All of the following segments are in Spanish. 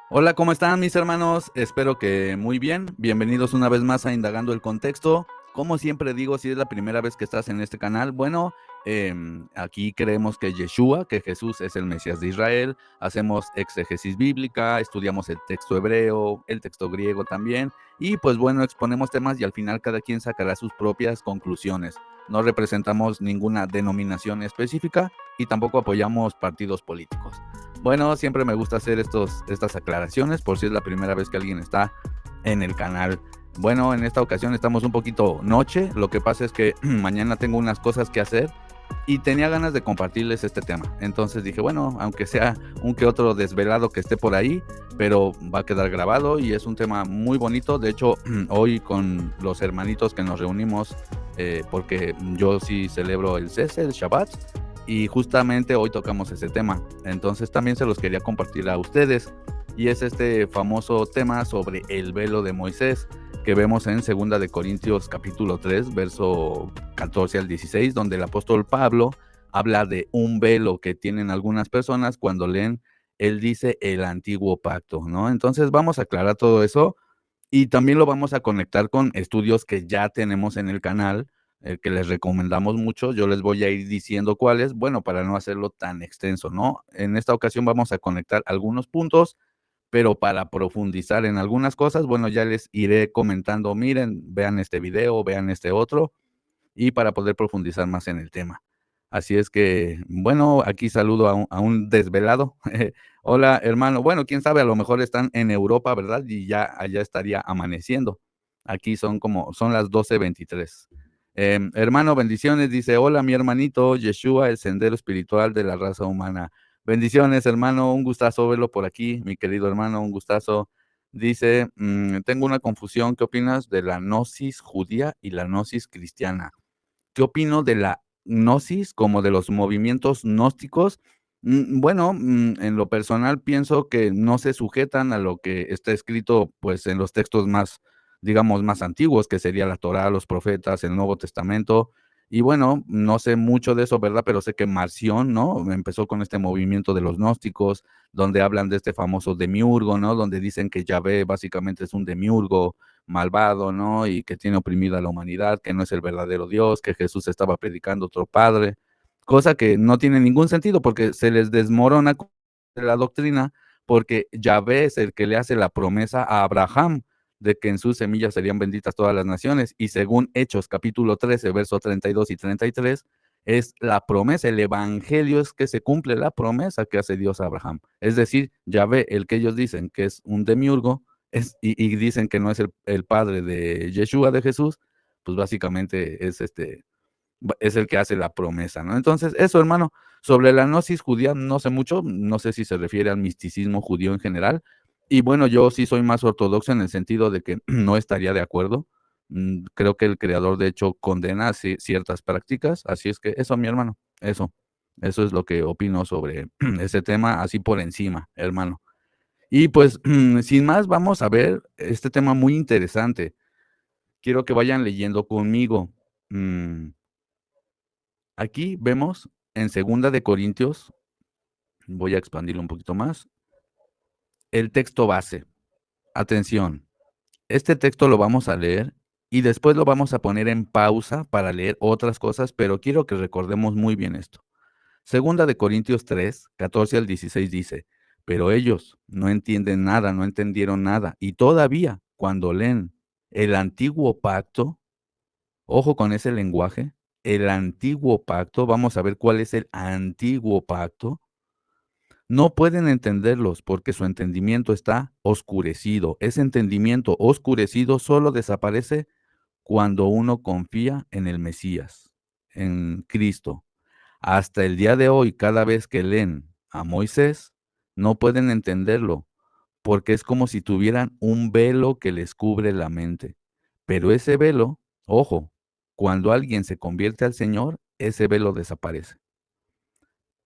Hola, ¿cómo están mis hermanos? Espero que muy bien. Bienvenidos una vez más a Indagando el Contexto. Como siempre digo, si es la primera vez que estás en este canal, bueno, aquí creemos que Yeshua, que Jesús es el Mesías de Israel. Hacemos exégesis bíblica, estudiamos el texto hebreo, el texto griego también. Y pues bueno, exponemos temas y al final cada quien sacará sus propias conclusiones. No representamos ninguna denominación específica y tampoco apoyamos partidos políticos. Bueno, siempre me gusta hacer estas aclaraciones por si es la primera vez que alguien está en el canal. Bueno, en esta ocasión estamos un poquito noche, lo que pasa es que mañana tengo unas cosas que hacer y tenía ganas de compartirles este tema. Entonces dije, bueno, aunque sea un que otro desvelado que esté por ahí, pero va a quedar grabado y es un tema muy bonito. De hecho, hoy con los hermanitos que nos reunimos, porque yo sí celebro el cese, el Shabbat, y justamente hoy tocamos ese tema. Entonces también se los quería compartir a ustedes. Y es este famoso tema sobre el velo de Moisés que vemos en 2 de Corintios capítulo 3, verso 14 al 16, donde el apóstol Pablo habla de un velo que tienen algunas personas cuando leen, él dice el antiguo pacto, ¿no? Entonces vamos a aclarar todo eso y también lo vamos a conectar con estudios que ya tenemos en el canal, que les recomendamos mucho. Yo les voy a ir diciendo cuáles, bueno, para no hacerlo tan extenso, ¿no? En esta ocasión vamos a conectar algunos puntos, pero para profundizar en algunas cosas, bueno, ya les iré comentando, miren, vean este video, vean este otro, y para poder profundizar más en el tema. Así es que, bueno, aquí saludo a un desvelado. Hola, hermano. Bueno, quién sabe, a lo mejor están en Europa, ¿verdad? Y ya allá estaría amaneciendo. Aquí son las 12:23. Hermano, bendiciones. Dice, hola, mi hermanito Yeshua, el sendero espiritual de la raza humana. Bendiciones, hermano. Un gustazo verlo por aquí, mi querido hermano. Un gustazo. Dice, tengo una confusión. ¿Qué opinas de la gnosis judía y la gnosis cristiana? ¿Qué opino de la gnosis, como de los movimientos gnósticos? Bueno, en lo personal pienso que no se sujetan a lo que está escrito, pues, en los textos más, digamos, más antiguos, que sería la Torá, los profetas, el Nuevo Testamento. Y bueno, no sé mucho de eso, ¿verdad? Pero sé que Marción, ¿no? Empezó con este movimiento de los gnósticos, donde hablan de este famoso demiurgo, ¿no? Donde dicen que Yahvé básicamente es un demiurgo, malvado, ¿no? Y que tiene oprimida a la humanidad, que no es el verdadero Dios, que Jesús estaba predicando otro padre, cosa que no tiene ningún sentido porque se les desmorona la doctrina, porque Yahvé es el que le hace la promesa a Abraham de que en sus semillas serían benditas todas las naciones, y según Hechos capítulo 13, verso 32 y 33, es la promesa, el evangelio es que se cumple la promesa que hace Dios a Abraham. Es decir, Yahvé, el que ellos dicen que es un demiurgo, y dicen que no es el padre de Yeshua, de Jesús, pues básicamente es el que hace la promesa, ¿no? Entonces, eso, hermano, sobre la gnosis judía no sé mucho, no sé si se refiere al misticismo judío en general. Y bueno, yo sí soy más ortodoxo en el sentido de que no estaría de acuerdo. Creo que el creador, de hecho, condena ciertas prácticas. Así es que eso, mi hermano, eso es lo que opino sobre ese tema, así por encima, hermano. Y pues, sin más, vamos a ver este tema muy interesante. Quiero que vayan leyendo conmigo. Mm, Aquí vemos en 2 de Corintios, voy a expandirlo un poquito más, el texto base. Atención, este texto lo vamos a leer y después lo vamos a poner en pausa para leer otras cosas, pero quiero que recordemos muy bien esto. 2 de Corintios 3, 14 al 16 dice, pero ellos no entienden nada, no entendieron nada, y todavía cuando leen el antiguo pacto, ojo con ese lenguaje, el antiguo pacto, vamos a ver cuál es el antiguo pacto, no pueden entenderlos porque su entendimiento está oscurecido. Ese entendimiento oscurecido solo desaparece cuando uno confía en el Mesías, en Cristo. Hasta el día de hoy, cada vez que leen a Moisés, no pueden entenderlo, porque es como si tuvieran un velo que les cubre la mente. Pero ese velo, ojo, cuando alguien se convierte al Señor, ese velo desaparece.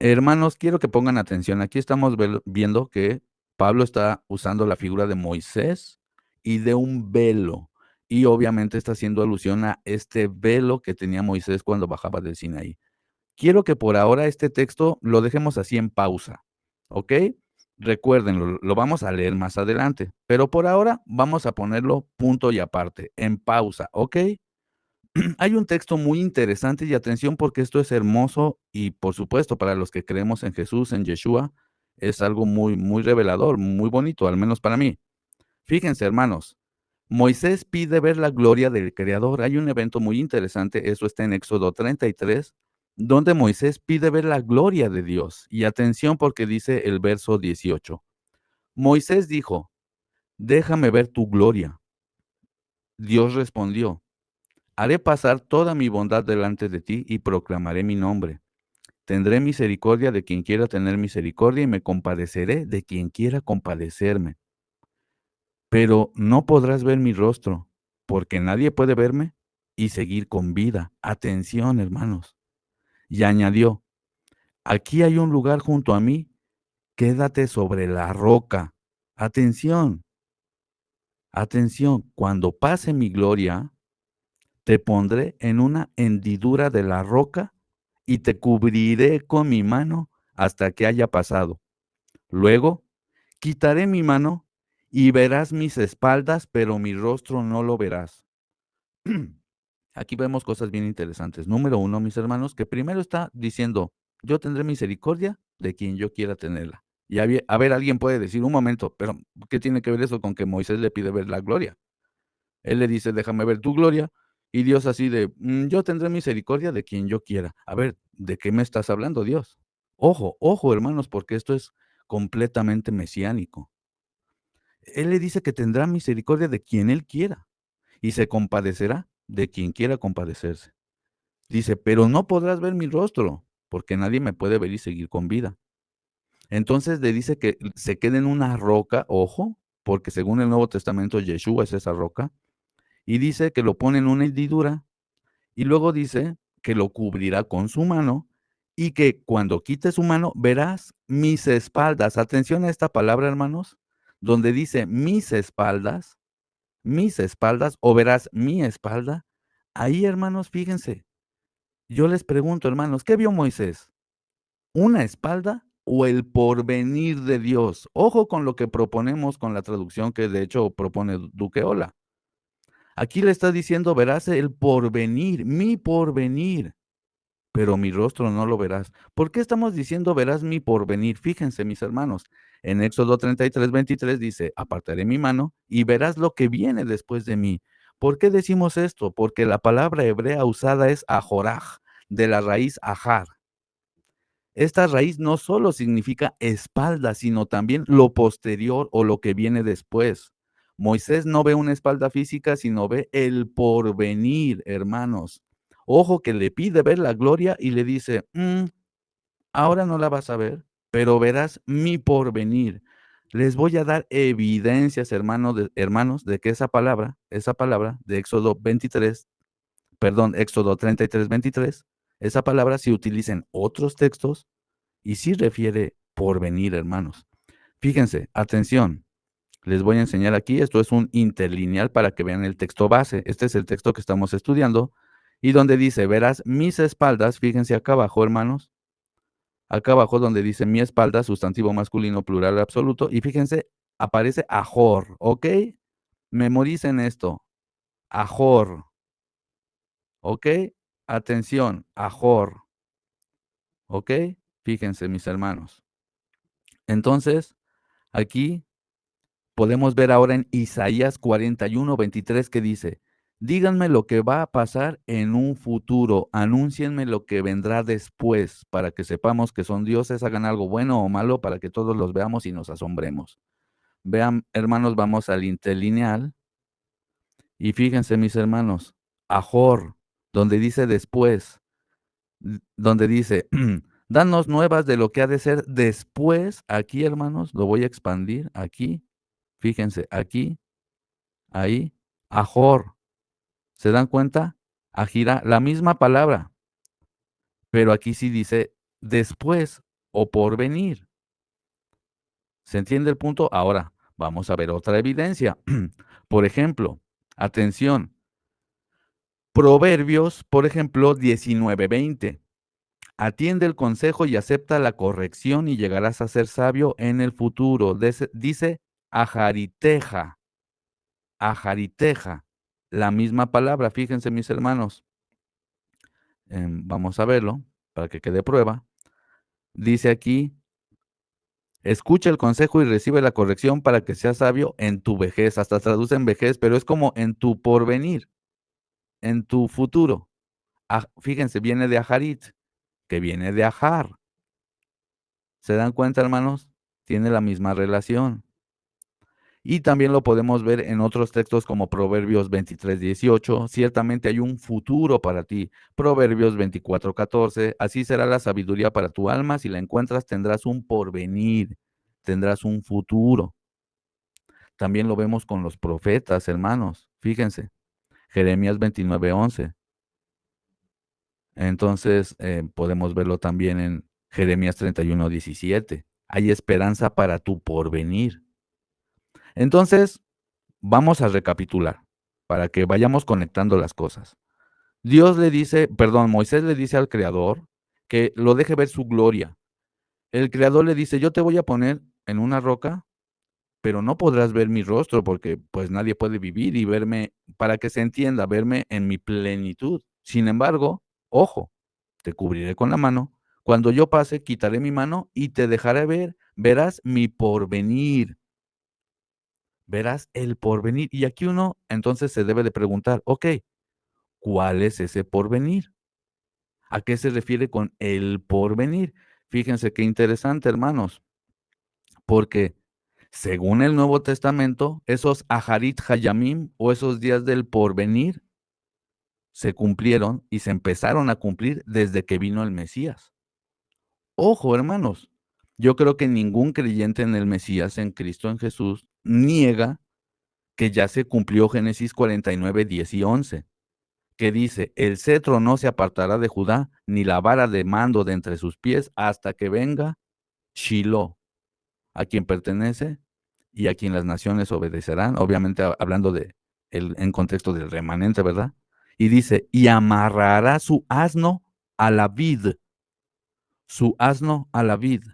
Hermanos, quiero que pongan atención. Aquí estamos viendo que Pablo está usando la figura de Moisés y de un velo. Y obviamente está haciendo alusión a este velo que tenía Moisés cuando bajaba del Sinaí. Quiero que por ahora este texto lo dejemos así en pausa, ¿ok? Recuérdenlo, lo vamos a leer más adelante, pero por ahora vamos a ponerlo punto y aparte, en pausa, ¿ok? Hay un texto muy interesante y atención porque esto es hermoso y por supuesto para los que creemos en Jesús, en Yeshua, es algo muy, muy revelador, muy bonito, al menos para mí. Fíjense, hermanos, Moisés pide ver la gloria del Creador. Hay un evento muy interesante, eso está en Éxodo 33, donde Moisés pide ver la gloria de Dios. Y atención porque dice el verso 18. Moisés dijo, déjame ver tu gloria. Dios respondió, haré pasar toda mi bondad delante de ti y proclamaré mi nombre. Tendré misericordia de quien quiera tener misericordia y me compadeceré de quien quiera compadecerme. Pero no podrás ver mi rostro, porque nadie puede verme y seguir con vida. Atención, hermanos. Y añadió, aquí hay un lugar junto a mí, quédate sobre la roca. Atención, atención, cuando pase mi gloria, te pondré en una hendidura de la roca y te cubriré con mi mano hasta que haya pasado. Luego, quitaré mi mano y verás mis espaldas, pero mi rostro no lo verás. Aquí vemos cosas bien interesantes. Número uno, mis hermanos, que primero está diciendo, yo tendré misericordia de quien yo quiera tenerla. Y a ver, alguien puede decir, un momento, pero ¿qué tiene que ver eso con que Moisés le pide ver la gloria? Él le dice, déjame ver tu gloria. Y Dios así de, yo tendré misericordia de quien yo quiera. A ver, ¿de qué me estás hablando, Dios? Ojo, ojo, hermanos, porque esto es completamente mesiánico. Él le dice que tendrá misericordia de quien él quiera y se compadecerá de quien quiera compadecerse. Dice, pero no podrás ver mi rostro, porque nadie me puede ver y seguir con vida. Entonces le dice que se quede en una roca, ojo, porque según el Nuevo Testamento, Yeshua es esa roca, y dice que lo pone en una hendidura, y luego dice que lo cubrirá con su mano, y que cuando quite su mano verás mis espaldas. Atención a esta palabra, hermanos, donde dice mis espaldas, o verás mi espalda. Ahí, hermanos, fíjense, yo les pregunto, hermanos, ¿qué vio Moisés? ¿Una espalda o el porvenir de Dios? Ojo con lo que proponemos con la traducción que de hecho propone Duqueola. Aquí le está diciendo, verás el porvenir, mi porvenir, pero mi rostro no lo verás. ¿Por qué estamos diciendo verás mi porvenir? Fíjense, mis hermanos, en Éxodo 33:23 dice, apartaré mi mano y verás lo que viene después de mí. ¿Por qué decimos esto? Porque la palabra hebrea usada es ajoraj, de la raíz ajar. Esta raíz no solo significa espalda, sino también lo posterior o lo que viene después. Moisés no ve una espalda física, sino ve el porvenir, hermanos. Ojo que le pide ver la gloria y le dice, ahora no la vas a ver, pero verás mi porvenir. Les voy a dar evidencias, hermanos, de que esa palabra de Éxodo 23, perdón, Éxodo 33:23, esa palabra se utiliza en otros textos y sí refiere porvenir, hermanos. Fíjense, atención, les voy a enseñar aquí, esto es un interlineal para que vean el texto base. Este es el texto que estamos estudiando y donde dice, verás mis espaldas, fíjense acá abajo, hermanos, acá abajo donde dice mi espalda, sustantivo masculino plural absoluto, y fíjense, aparece ajor, ¿ok? Memoricen esto, ajor, ¿ok? Atención, ajor, ¿ok? Fíjense, mis hermanos. Entonces, aquí podemos ver ahora en Isaías 41:23 que dice, díganme lo que va a pasar en un futuro, anúncienme lo que vendrá después, para que sepamos que son dioses, hagan algo bueno o malo, para que todos los veamos y nos asombremos. Vean, hermanos, vamos al interlineal y fíjense, mis hermanos, Ajor, donde dice después, donde dice, danos nuevas de lo que ha de ser después, aquí, hermanos, lo voy a expandir, aquí, fíjense, aquí, ahí, Ajor. ¿Se dan cuenta? Ajira, la misma palabra, pero aquí sí dice después o por venir. ¿Se entiende el punto? Ahora, vamos a ver otra evidencia. Por ejemplo, atención, Proverbios, por ejemplo, 19:20. atiende el consejo y acepta la corrección y llegarás a ser sabio en el futuro. Dice ajariteja, ajariteja, la misma palabra, fíjense mis hermanos. Vamos a verlo para que quede prueba. Dice aquí, escucha el consejo y recibe la corrección para que seas sabio en tu vejez. Hasta traduce en vejez, pero es como en tu porvenir, en tu futuro. Fíjense, viene de ajarit, que viene de ajar. ¿Se dan cuenta, hermanos? Tiene la misma relación. Y también lo podemos ver en otros textos como Proverbios 23:18. Ciertamente hay un futuro para ti. Proverbios 24:14. Así será la sabiduría para tu alma. Si la encuentras, tendrás un porvenir, tendrás un futuro. También lo vemos con los profetas, hermanos. Fíjense, Jeremías 29:11. Entonces, podemos verlo también en Jeremías 31:17. Hay esperanza para tu porvenir. Entonces, vamos a recapitular para que vayamos conectando las cosas. Moisés le dice al Creador que lo deje ver su gloria. El Creador le dice, yo te voy a poner en una roca, pero no podrás ver mi rostro porque pues nadie puede vivir y verme, para que se entienda, verme en mi plenitud. Sin embargo, ojo, te cubriré con la mano. Cuando yo pase, quitaré mi mano y te dejaré ver, verás mi porvenir. Verás el porvenir. Y aquí uno entonces se debe de preguntar, ok, ¿cuál es ese porvenir? ¿A qué se refiere con el porvenir? Fíjense qué interesante, hermanos, porque según el Nuevo Testamento, esos Aharit Hayamim o esos días del porvenir se cumplieron y se empezaron a cumplir desde que vino el Mesías. Ojo, hermanos, yo creo que ningún creyente en el Mesías, en Cristo, en Jesús, niega que ya se cumplió Génesis 49, 10 y 11, que dice, el cetro no se apartará de Judá, ni la vara de mando de entre sus pies, hasta que venga Shiloh, a quien pertenece y a quien las naciones obedecerán, obviamente hablando en contexto del remanente, ¿verdad? Y dice, y amarrará su asno a la vid, su asno a la vid,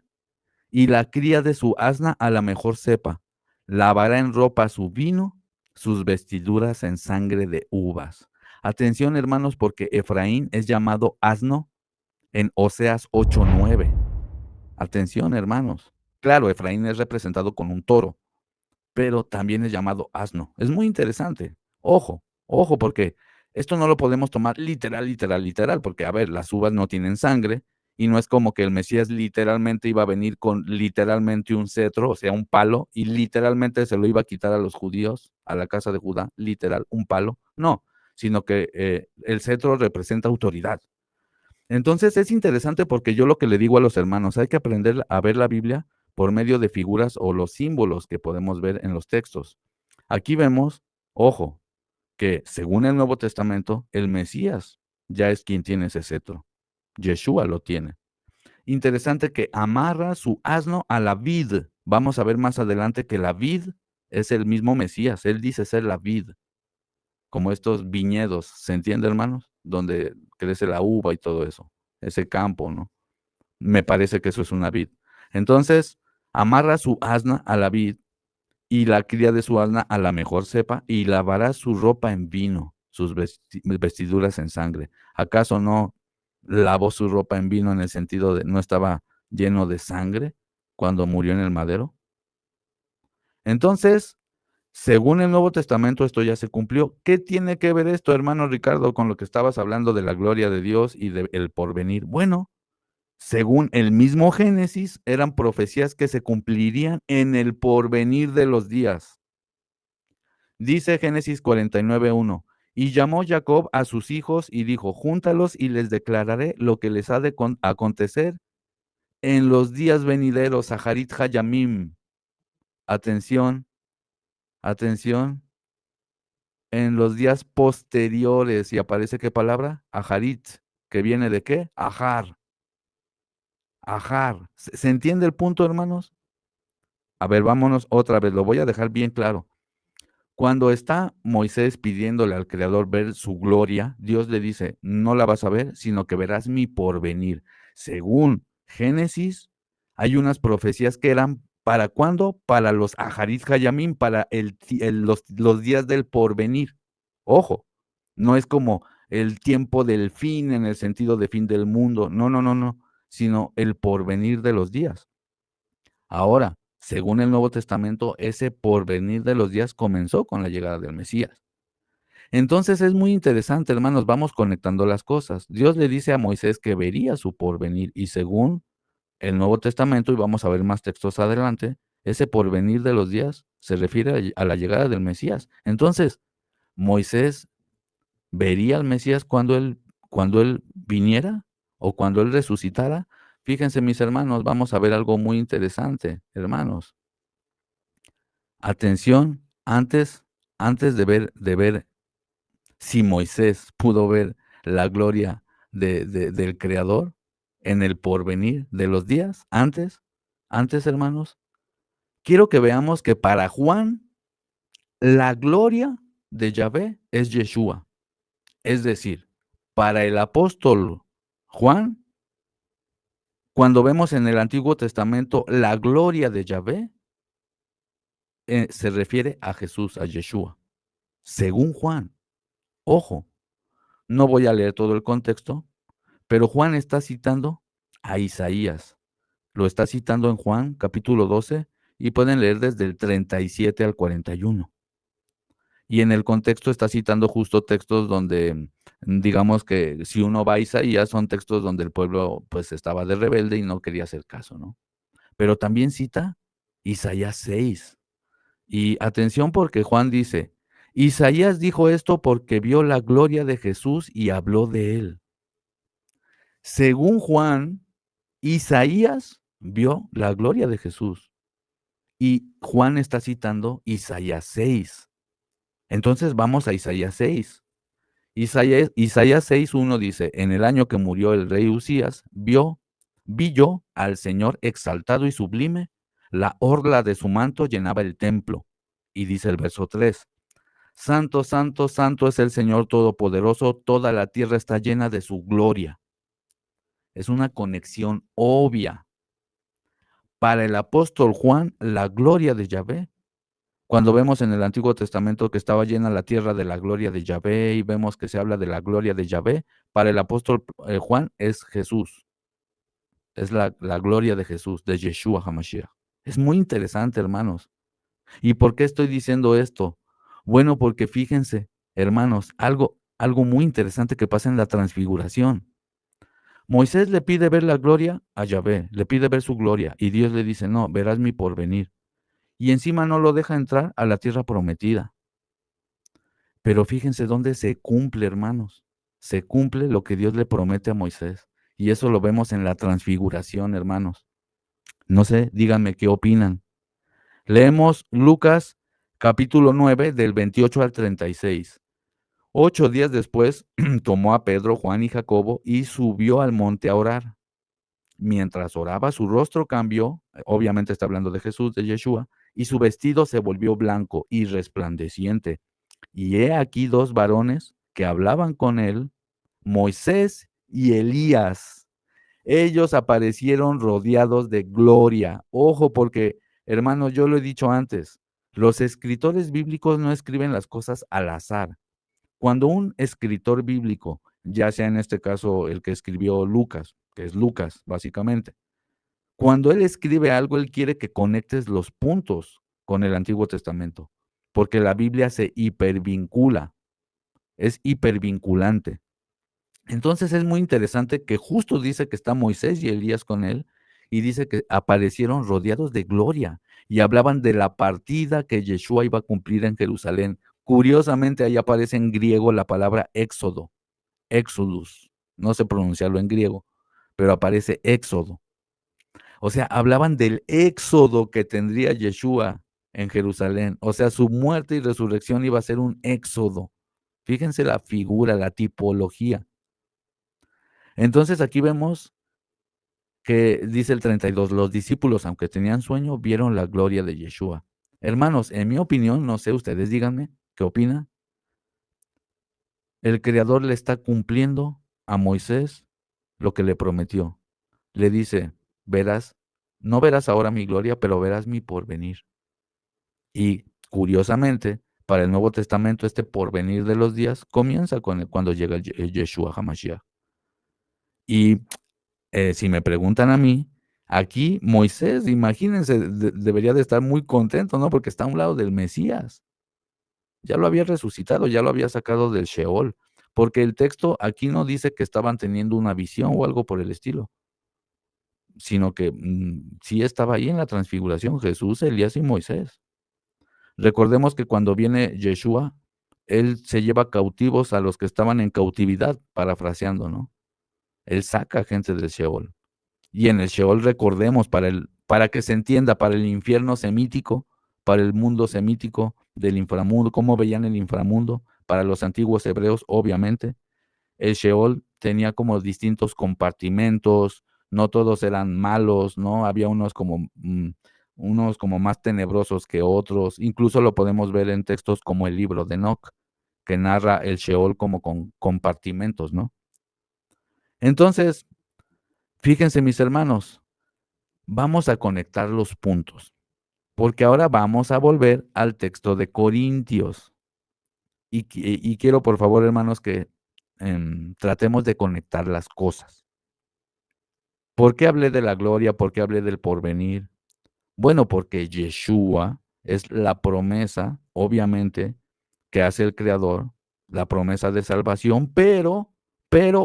y la cría de su asna a la mejor cepa, lavará en ropa su vino, sus vestiduras en sangre de uvas. Atención, hermanos, porque Efraín es llamado asno en Oseas 8:9. Atención, hermanos. Claro, Efraín es representado con un toro, pero también es llamado asno. Es muy interesante. Ojo, ojo, porque esto no lo podemos tomar literal, literal, literal, porque, a ver, las uvas no tienen sangre y no es como que el Mesías literalmente iba a venir con literalmente un cetro, o sea, un palo, y literalmente se lo iba a quitar a los judíos, a la casa de Judá, literal, un palo. No, sino que el cetro representa autoridad. Entonces es interesante porque yo lo que le digo a los hermanos, hay que aprender a ver la Biblia por medio de figuras o los símbolos que podemos ver en los textos. Aquí vemos, ojo, que según el Nuevo Testamento, el Mesías ya es quien tiene ese cetro. Yeshua lo tiene. Interesante que amarra su asno a la vid. Vamos a ver más adelante que la vid es el mismo Mesías. Él dice ser la vid, como estos viñedos, ¿se entiende, hermanos? Donde crece la uva y todo eso, ese campo, ¿no? Me parece que eso es una vid. Entonces, amarra su asna a la vid y la cría de su asna a la mejor cepa y lavará su ropa en vino, sus vestiduras en sangre. ¿Acaso no lavó su ropa en vino en el sentido de no estaba lleno de sangre cuando murió en el madero? Entonces, según el Nuevo Testamento, esto ya se cumplió. ¿Qué tiene que ver esto, hermano Ricardo, con lo que estabas hablando de la gloria de Dios y del porvenir? Bueno, según el mismo Génesis, eran profecías que se cumplirían en el porvenir de los días. Dice Génesis 49:1, y llamó Jacob a sus hijos y dijo, júntalos y les declararé lo que les ha de acontecer en los días venideros, Saharit Hayamim. Atención, atención, en los días posteriores, y aparece qué palabra, Aharit, que viene de qué, Ajar, Ajar. ¿Se entiende el punto, hermanos? A ver, vámonos otra vez, lo voy a dejar bien claro. Cuando está Moisés pidiéndole al Creador ver su gloria, Dios le dice, no la vas a ver, sino que verás mi porvenir. Según Génesis, hay unas profecías que eran ¿para cuándo? Para los Ajarit Hayamim, para los días del porvenir. Ojo, no es como el tiempo del fin en el sentido de fin del mundo, no, no, no, no, sino el porvenir de los días. Ahora, según el Nuevo Testamento, ese porvenir de los días comenzó con la llegada del Mesías. Entonces es muy interesante, hermanos, vamos conectando las cosas. Dios le dice a Moisés que vería su porvenir y según el Nuevo Testamento, y vamos a ver más textos adelante, ese porvenir de los días se refiere a la llegada del Mesías. Entonces, Moisés vería al Mesías cuando él viniera o cuando él resucitara. Fíjense, mis hermanos, vamos a ver algo muy interesante, hermanos. Atención, antes de ver si Moisés pudo ver la gloria del Creador en el porvenir de los días, antes, hermanos, quiero que veamos que para Juan la gloria de Yahvé es Yeshua. Es decir, para el apóstol Juan, cuando vemos en el Antiguo Testamento la gloria de Yahvé, se refiere a Jesús, a Yeshua. Según Juan, ojo, no voy a leer todo el contexto, pero Juan está citando a Isaías. Lo está citando en Juan capítulo 12 y pueden leer desde el 37 al 41. Y en el contexto está citando justo textos donde, digamos que si uno va a Isaías, son textos donde el pueblo pues estaba de rebelde y no quería hacer caso, ¿no? Pero también cita Isaías 6. Y atención porque Juan dice, Isaías dijo esto porque vio la gloria de Jesús y habló de él. Según Juan, Isaías vio la gloria de Jesús y Juan está citando Isaías 6. Entonces vamos a Isaías 6. Isaías 6:1 dice, en el año que murió el rey Usías, vi yo al Señor exaltado y sublime, la orla de su manto llenaba el templo. Y dice el verso 3, Santo, santo, santo es el Señor Todopoderoso, toda la tierra está llena de su gloria. Es una conexión obvia. Para el apóstol Juan, la gloria de Yahvé, cuando vemos en el Antiguo Testamento que estaba llena la tierra de la gloria de Yahvé y vemos que se habla de la gloria de Yahvé, para el apóstol Juan es Jesús, es la gloria de Jesús, de Yeshua HaMashiach. Es muy interesante, hermanos. ¿Y por qué estoy diciendo esto? Bueno, porque fíjense, hermanos, algo muy interesante que pasa en la transfiguración. Moisés le pide ver la gloria a Yahvé, le pide ver su gloria, y Dios le dice, no, verás mi porvenir. Y encima no lo deja entrar a la tierra prometida. Pero fíjense dónde se cumple, hermanos. Se cumple lo que Dios le promete a Moisés. Y eso lo vemos en la transfiguración, hermanos. No sé, díganme qué opinan. Leemos Lucas capítulo 9 del 28 al 36. 8 días después tomó a Pedro, Juan y Jacobo y subió al monte a orar. Mientras oraba, su rostro cambió, obviamente está hablando de Jesús, de Yeshua, y su vestido se volvió blanco y resplandeciente. Y he aquí dos varones que hablaban con él, Moisés y Elías. Ellos aparecieron rodeados de gloria. Ojo, porque, hermanos, yo lo he dicho antes, los escritores bíblicos no escriben las cosas al azar. Cuando un escritor bíblico, ya sea en este caso el que escribió Lucas, que es Lucas, básicamente, cuando él escribe algo, él quiere que conectes los puntos con el Antiguo Testamento, porque la Biblia se hipervincula, es hipervinculante. Entonces es muy interesante que justo dice que está Moisés y Elías con él, y dice que aparecieron rodeados de gloria y hablaban de la partida que Yeshua iba a cumplir en Jerusalén. Curiosamente, ahí aparece en griego la palabra éxodo, exodus, no sé pronunciarlo en griego, pero aparece éxodo. O sea, hablaban del éxodo que tendría Yeshua en Jerusalén. O sea, su muerte y resurrección iba a ser un éxodo. Fíjense la figura, la tipología. Entonces aquí vemos que dice el 32, los discípulos, aunque tenían sueño, vieron la gloria de Yeshua. Hermanos, en mi opinión, no sé, ustedes díganme, ¿qué opinan? El Creador le está cumpliendo a Moisés lo que le prometió. le dice, verás, no verás ahora mi gloria, pero verás mi porvenir. Y curiosamente, para el Nuevo Testamento, este porvenir de los días comienza cuando llega el Yeshua HaMashiach. Y si me preguntan a mí, aquí Moisés, imagínense, debería de estar muy contento, ¿no? Porque está a un lado del Mesías. Ya lo había resucitado, ya lo había sacado del Sheol, porque el texto aquí no dice que estaban teniendo una visión o algo por el estilo, sino que sí estaba ahí en la transfiguración Jesús, Elías y Moisés. Recordemos que cuando viene Yeshua, él se lleva cautivos a los que estaban en cautividad, parafraseando, ¿no? Él saca gente del Sheol. Y en el Sheol, recordemos, para que se entienda, para el infierno semítico, para el mundo semítico del inframundo, cómo veían el inframundo, para los antiguos hebreos, obviamente, el Sheol tenía como distintos compartimentos, no todos eran malos, ¿no? Había unos como más tenebrosos que otros, incluso lo podemos ver en textos como el libro de Enoc, que narra el Sheol como con compartimentos, ¿no? Entonces, fíjense mis hermanos, vamos a conectar los puntos, porque ahora vamos a volver al texto de Corintios. Y quiero, por favor, hermanos, que tratemos de conectar las cosas. ¿Por qué hablé de la gloria? ¿Por qué hablé del porvenir? Bueno, porque Yeshua es la promesa, obviamente, que hace el Creador, la promesa de salvación, pero,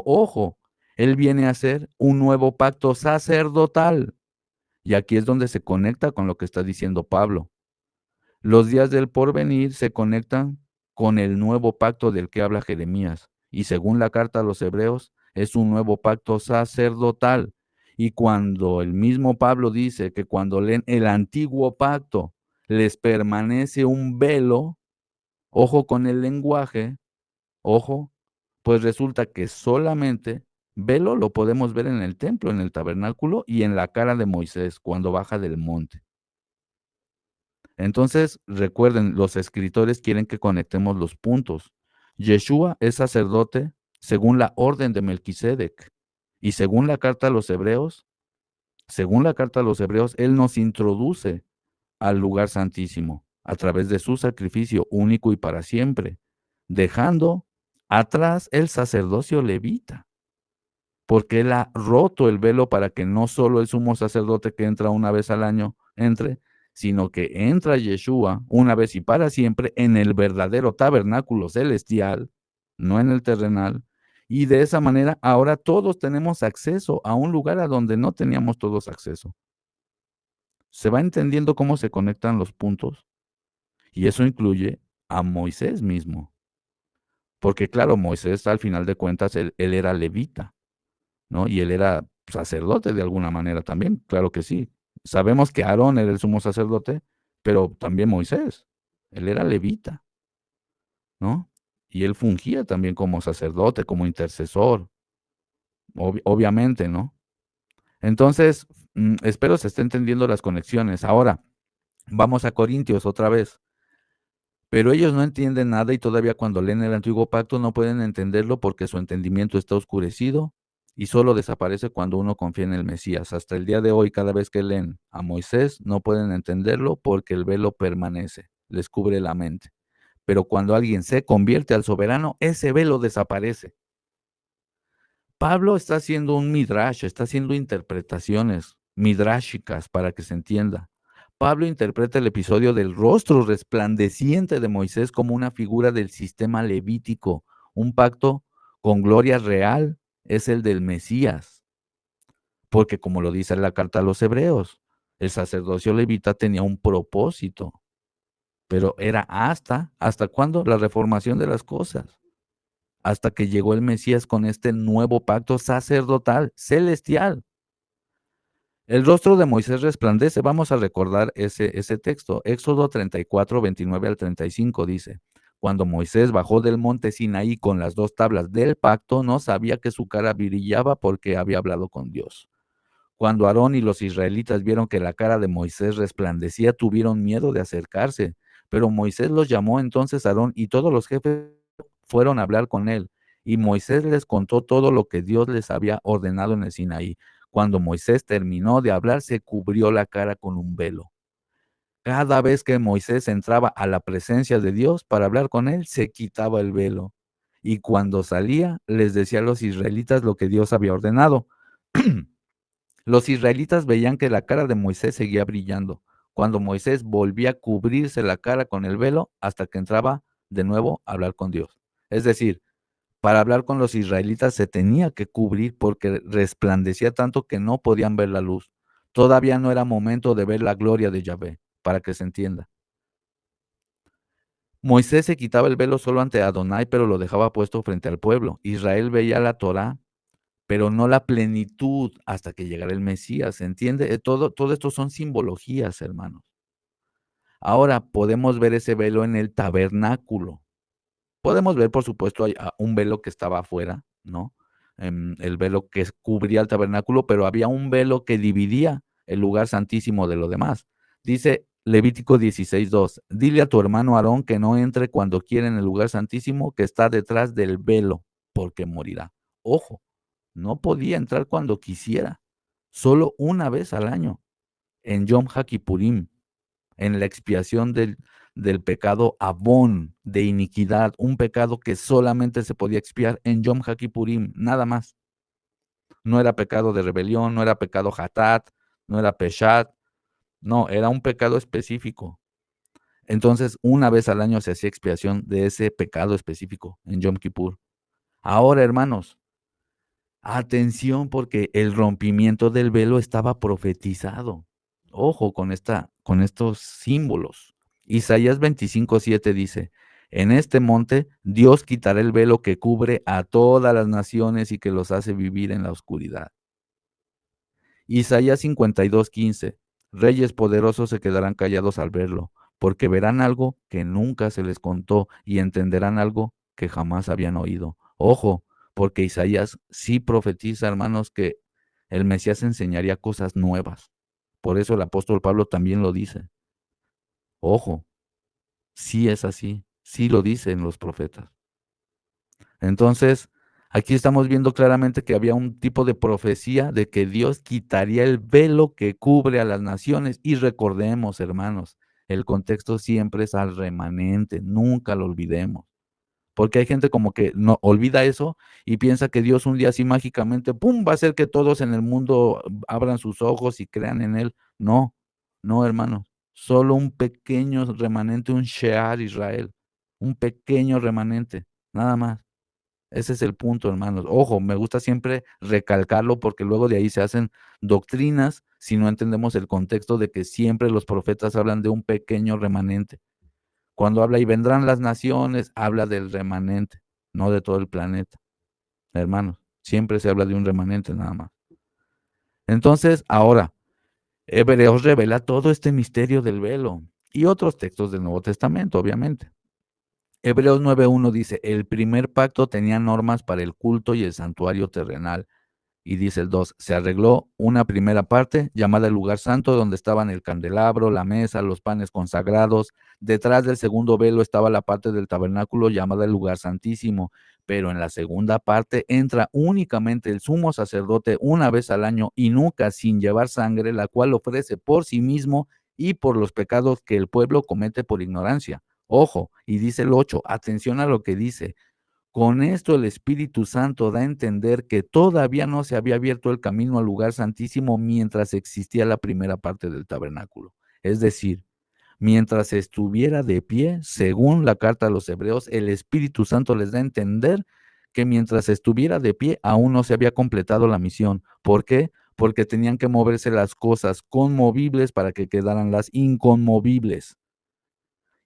ojo, Él viene a hacer un nuevo pacto sacerdotal. Y aquí es donde se conecta con lo que está diciendo Pablo. Los días del porvenir se conectan con el nuevo pacto del que habla Jeremías. Y según la carta a los hebreos, es un nuevo pacto sacerdotal. Y cuando el mismo Pablo dice que cuando leen el antiguo pacto les permanece un velo, ojo con el lenguaje, ojo, pues resulta que solamente velo lo podemos ver en el templo, en el tabernáculo y en la cara de Moisés cuando baja del monte. Entonces, recuerden, los escritores quieren que conectemos los puntos. Yeshua es sacerdote según la orden de Melquisedec. Y según la carta a los hebreos, él nos introduce al lugar santísimo a través de su sacrificio único y para siempre, dejando atrás el sacerdocio levita, porque él ha roto el velo para que no solo el sumo sacerdote que entra una vez al año entre, sino que entra Yeshua una vez y para siempre en el verdadero tabernáculo celestial, no en el terrenal, y de esa manera ahora todos tenemos acceso a un lugar a donde no teníamos todos acceso. ¿Se va entendiendo cómo se conectan los puntos? Y eso incluye a Moisés mismo, porque claro, Moisés al final de cuentas, él era levita, ¿no? Y él era sacerdote de alguna manera también, claro que sí. Sabemos que Aarón era el sumo sacerdote, pero también Moisés, él era levita, ¿no? Y él fungía también como sacerdote, como intercesor, obviamente, ¿no? Entonces, espero se esté entendiendo las conexiones. Ahora, vamos a Corintios otra vez. Pero ellos no entienden nada y todavía cuando leen el antiguo pacto no pueden entenderlo porque su entendimiento está oscurecido y solo desaparece cuando uno confía en el Mesías. Hasta el día de hoy, cada vez que leen a Moisés, no pueden entenderlo porque el velo permanece, les cubre la mente. Pero cuando alguien se convierte al soberano, ese velo desaparece. Pablo está haciendo un midrash, está haciendo interpretaciones midrashicas para que se entienda. Pablo interpreta el episodio del rostro resplandeciente de Moisés como una figura del sistema levítico. Un pacto con gloria real es el del Mesías, porque como lo dice la carta a los hebreos, el sacerdocio levita tenía un propósito, pero era ¿hasta cuándo? La reformación de las cosas, hasta que llegó el Mesías con este nuevo pacto sacerdotal, celestial. El rostro de Moisés resplandece. Vamos a recordar ese texto. Éxodo 34, 29 al 35 dice, cuando Moisés bajó del monte Sinaí con las dos tablas del pacto, no sabía que su cara brillaba porque había hablado con Dios. Cuando Aarón y los israelitas vieron que la cara de Moisés resplandecía, tuvieron miedo de acercarse. Pero Moisés los llamó entonces a Aarón y todos los jefes fueron a hablar con él. Y Moisés les contó todo lo que Dios les había ordenado en el Sinaí. Cuando Moisés terminó de hablar, se cubrió la cara con un velo. Cada vez que Moisés entraba a la presencia de Dios para hablar con él, se quitaba el velo. Y cuando salía, les decía a los israelitas lo que Dios había ordenado. Los israelitas veían que la cara de Moisés seguía brillando cuando Moisés volvía a cubrirse la cara con el velo hasta que entraba de nuevo a hablar con Dios. Es decir, para hablar con los israelitas se tenía que cubrir porque resplandecía tanto que no podían ver la luz. Todavía no era momento de ver la gloria de Yahvé, para que se entienda. Moisés se quitaba el velo solo ante Adonai, pero lo dejaba puesto frente al pueblo. Israel veía la Torá, pero no la plenitud hasta que llegara el Mesías, ¿se entiende? Todo esto son simbologías, hermanos. Ahora podemos ver ese velo en el tabernáculo. Podemos ver, por supuesto, un velo que estaba afuera, ¿no? El velo que cubría el tabernáculo, pero había un velo que dividía el lugar santísimo de lo demás. Dice Levítico 16:2, dile a tu hermano Aarón que no entre cuando quiera en el lugar santísimo que está detrás del velo, porque morirá. Ojo, no podía entrar cuando quisiera, solo una vez al año, en Yom HaKippurim, en la expiación del pecado abón, de iniquidad, un pecado que solamente se podía expiar en Yom HaKippurim, nada más. No era pecado de rebelión, no era pecado hatat, no era peshat, no, era un pecado específico. Entonces, una vez al año se hacía expiación de ese pecado específico en Yom Kippur. Ahora, hermanos, atención, porque el rompimiento del velo estaba profetizado. Ojo con estos símbolos. Isaías 25:7 dice, en este monte Dios quitará el velo que cubre a todas las naciones y que los hace vivir en la oscuridad. Isaías 52:15, reyes poderosos se quedarán callados al verlo, porque verán algo que nunca se les contó y entenderán algo que jamás habían oído. Ojo, porque Isaías sí profetiza, hermanos, que el Mesías enseñaría cosas nuevas. Por eso el apóstol Pablo también lo dice. Ojo, sí es así, sí lo dicen los profetas. Entonces, aquí estamos viendo claramente que había un tipo de profecía de que Dios quitaría el velo que cubre a las naciones. Y recordemos, hermanos, el contexto siempre es al remanente, nunca lo olvidemos. Porque hay gente como que no olvida eso y piensa que Dios un día así mágicamente, ¡pum!, va a hacer que todos en el mundo abran sus ojos y crean en Él. No, no, hermanos. Solo un pequeño remanente, un Shear Israel, un pequeño remanente, nada más. Ese es el punto, hermanos. Ojo, me gusta siempre recalcarlo porque luego de ahí se hacen doctrinas si no entendemos el contexto de que siempre los profetas hablan de un pequeño remanente. Cuando habla y vendrán las naciones, habla del remanente, no de todo el planeta. Hermanos, siempre se habla de un remanente nada más. Entonces, ahora, Hebreos revela todo este misterio del velo y otros textos del Nuevo Testamento, obviamente. Hebreos 9:1 dice, el primer pacto tenía normas para el culto y el santuario terrenal. Y dice el 2, se arregló una primera parte llamada el lugar santo, donde estaban el candelabro, la mesa, los panes consagrados. Detrás del segundo velo estaba la parte del tabernáculo llamada el lugar santísimo. Pero en la segunda parte entra únicamente el sumo sacerdote una vez al año y nunca sin llevar sangre, la cual ofrece por sí mismo y por los pecados que el pueblo comete por ignorancia. Ojo, y dice el 8, atención a lo que dice. Con esto el Espíritu Santo da a entender que todavía no se había abierto el camino al lugar santísimo mientras existía la primera parte del tabernáculo. Es decir, mientras estuviera de pie, según la carta a los Hebreos, el Espíritu Santo les da a entender que mientras estuviera de pie aún no se había completado la misión. ¿Por qué? Porque tenían que moverse las cosas conmovibles para que quedaran las inconmovibles.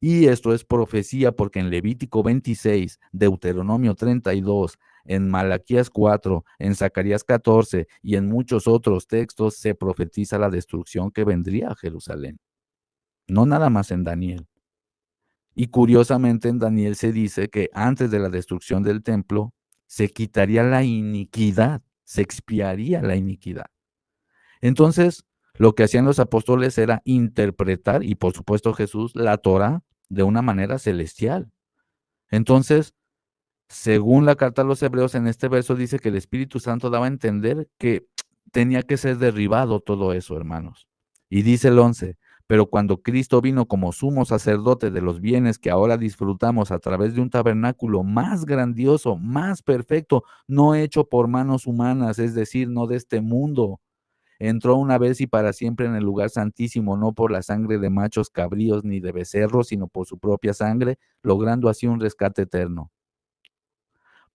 Y esto es profecía porque en Levítico 26, Deuteronomio 32, en Malaquías 4, en Zacarías 14 y en muchos otros textos se profetiza la destrucción que vendría a Jerusalén. No nada más en Daniel. Y curiosamente en Daniel se dice que antes de la destrucción del templo se quitaría la iniquidad, se expiaría la iniquidad. Entonces, lo que hacían los apóstoles era interpretar, y por supuesto Jesús, la Torá de una manera celestial. Entonces, según la carta a los Hebreos, en este verso dice que el Espíritu Santo daba a entender que tenía que ser derribado todo eso, hermanos. Y dice el 11, pero cuando Cristo vino como sumo sacerdote de los bienes que ahora disfrutamos a través de un tabernáculo más grandioso, más perfecto, no hecho por manos humanas, es decir, no de este mundo, entró una vez y para siempre en el lugar santísimo, no por la sangre de machos cabríos ni de becerros, sino por su propia sangre, logrando así un rescate eterno.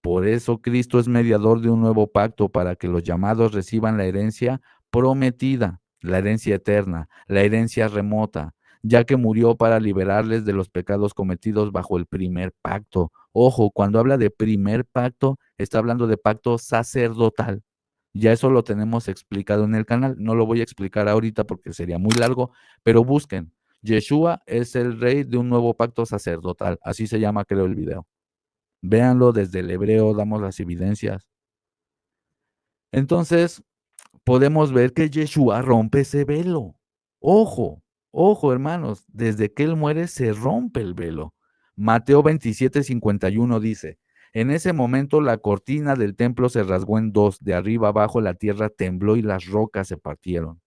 Por eso Cristo es mediador de un nuevo pacto para que los llamados reciban la herencia prometida, la herencia eterna, la herencia remota, ya que murió para liberarles de los pecados cometidos bajo el primer pacto. Ojo, cuando habla de primer pacto, está hablando de pacto sacerdotal. Ya eso lo tenemos explicado en el canal. No lo voy a explicar ahorita porque sería muy largo, pero busquen. Yeshua es el rey de un nuevo pacto sacerdotal. Así se llama, creo, el video. Véanlo desde el hebreo, damos las evidencias. Entonces, podemos ver que Yeshua rompe ese velo. Ojo, ojo, hermanos, desde que él muere se rompe el velo. Mateo 27:51 dice, en ese momento la cortina del templo se rasgó en dos, de arriba abajo la tierra tembló y las rocas se partieron.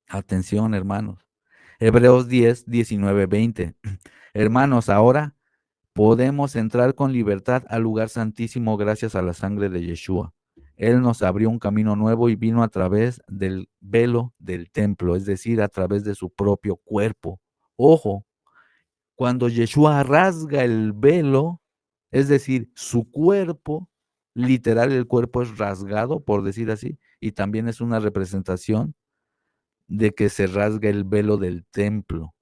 Atención, hermanos. Hebreos 10:19-20. Hermanos, ahora podemos entrar con libertad al lugar santísimo gracias a la sangre de Yeshua. Él nos abrió un camino nuevo y vino a través del velo del templo, es decir, a través de su propio cuerpo. Ojo, cuando Yeshua rasga el velo, es decir, su cuerpo, literal el cuerpo es rasgado, por decir así, y también es una representación de que se rasga el velo del templo.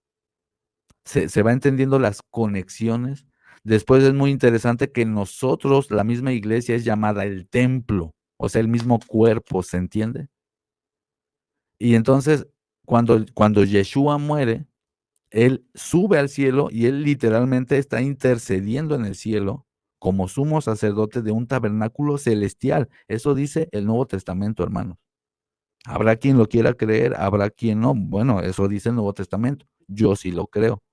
Se va entendiendo las conexiones. Después es muy interesante que nosotros, la misma iglesia, es llamada el templo, o sea, el mismo cuerpo, ¿se entiende? Y entonces, cuando Yeshua muere, él sube al cielo y él literalmente está intercediendo en el cielo como sumo sacerdote de un tabernáculo celestial. Eso dice el Nuevo Testamento, hermanos. Habrá quien lo quiera creer, habrá quien no. Bueno, eso dice el Nuevo Testamento. Yo sí lo creo.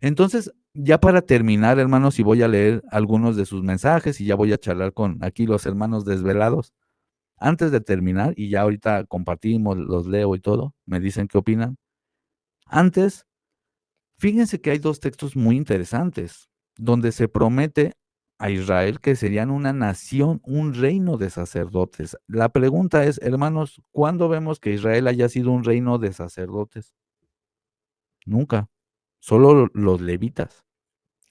Entonces, ya para terminar, hermanos, y voy a leer algunos de sus mensajes y ya voy a charlar con aquí los hermanos desvelados. Antes de terminar, y ya ahorita compartimos, los leo y todo, me dicen qué opinan. Antes, fíjense que hay dos textos muy interesantes, donde se promete a Israel que serían una nación, un reino de sacerdotes. La pregunta es, hermanos, ¿cuándo vemos que Israel haya sido un reino de sacerdotes? Nunca, solo los levitas.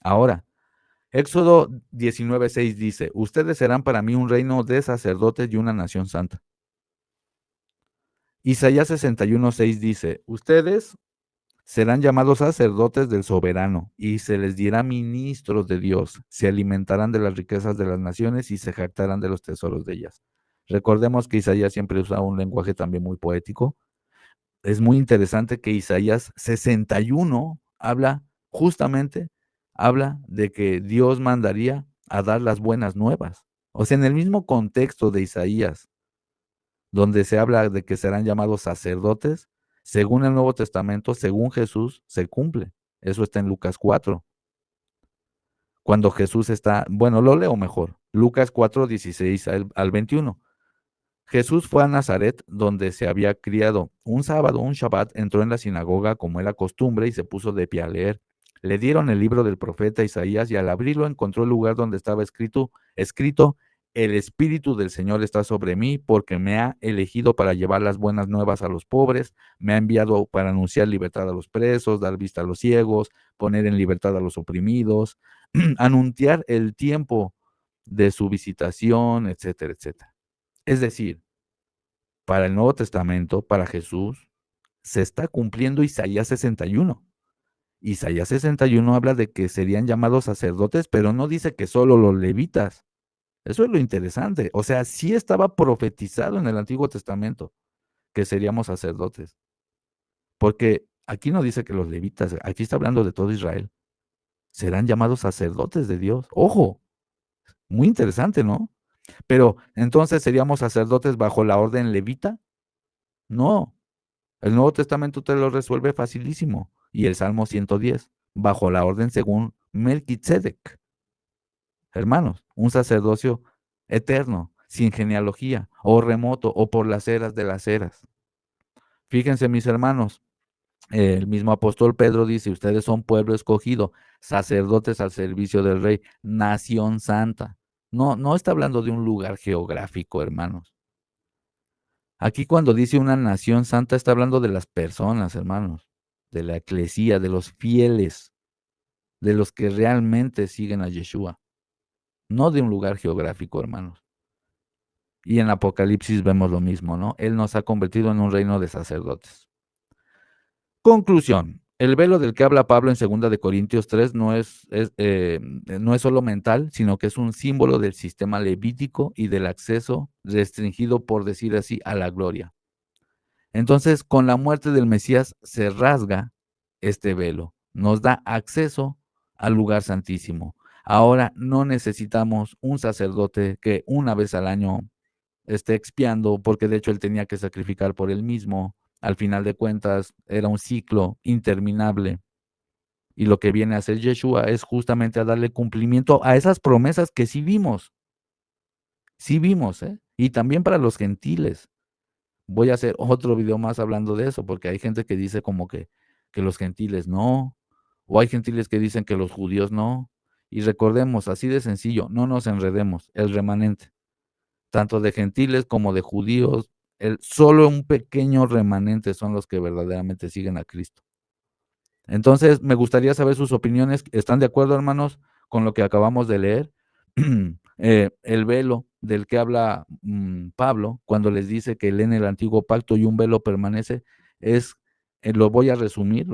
Ahora, Éxodo 19:6 dice, ustedes serán para mí un reino de sacerdotes y una nación santa. Isaías 61:6 dice, ustedes serán llamados sacerdotes del soberano y se les dirá ministros de Dios, se alimentarán de las riquezas de las naciones y se jactarán de los tesoros de ellas. Recordemos que Isaías siempre usa un lenguaje también muy poético. Es muy interesante que Isaías 61 habla de que Dios mandaría a dar las buenas nuevas. O sea, en el mismo contexto de Isaías, donde se habla de que serán llamados sacerdotes, según el Nuevo Testamento, según Jesús, se cumple. Eso está en Lucas 4. Cuando Jesús está, bueno, lo leo mejor. Lucas 4, 16 al 21. Jesús fue a Nazaret, donde se había criado. Un sábado, un Shabbat, entró en la sinagoga como era costumbre y se puso de pie a leer. Le dieron el libro del profeta Isaías y al abrirlo encontró el lugar donde estaba escrito, el Espíritu del Señor está sobre mí porque me ha elegido para llevar las buenas nuevas a los pobres, me ha enviado para anunciar libertad a los presos, dar vista a los ciegos, poner en libertad a los oprimidos, anunciar el tiempo de su visitación, etcétera, etcétera. Es decir, para el Nuevo Testamento, para Jesús, se está cumpliendo Isaías 61. Isaías 61 habla de que serían llamados sacerdotes, pero no dice que solo los levitas. Eso es lo interesante. O sea, sí estaba profetizado en el Antiguo Testamento que seríamos sacerdotes. Porque aquí no dice que los levitas, aquí está hablando de todo Israel. Serán llamados sacerdotes de Dios. Ojo, muy interesante, ¿no? Pero entonces seríamos sacerdotes bajo la orden levita. No, el Nuevo Testamento te lo resuelve facilísimo. Y el Salmo 110, bajo la orden según Melquisedec. Hermanos, un sacerdocio eterno. sin genealogía, o remoto, o por las eras de las eras. Fíjense, mis hermanos, el mismo apóstol Pedro dice, ustedes son pueblo escogido, sacerdotes al servicio del rey, nación santa. No, no está hablando de un lugar geográfico, hermanos. Aquí cuando dice una nación santa está hablando de las personas, hermanos, de la eclesía, de los fieles, de los que realmente siguen a Yeshua, no de un lugar geográfico, hermanos. Y en Apocalipsis vemos lo mismo, ¿no? Él nos ha convertido en un reino de sacerdotes. Conclusión. El velo del que habla Pablo en 2 de Corintios 3 no no es solo mental, sino que es un símbolo del sistema levítico y del acceso restringido, por decir así, a la gloria. Entonces, con la muerte del Mesías se rasga este velo, nos da acceso al lugar santísimo. Ahora no necesitamos un sacerdote que una vez al año esté expiando, porque de hecho él tenía que sacrificar por él mismo. Al final de cuentas, era un ciclo interminable. Y lo que viene a hacer Yeshua es justamente a darle cumplimiento a esas promesas que sí vimos, ¿eh? Y también para los gentiles. Voy a hacer otro video más hablando de eso, porque hay gente que dice como que los gentiles no, o hay gentiles que dicen que los judíos no. Y recordemos, así de sencillo, no nos enredemos, el remanente, tanto de gentiles como de judíos, solo un pequeño remanente son los que verdaderamente siguen a Cristo. Entonces, me gustaría saber sus opiniones. ¿Están de acuerdo, hermanos, con lo que acabamos de leer? El velo del que habla Pablo, cuando les dice que leen el antiguo pacto y un velo permanece, es, lo voy a resumir,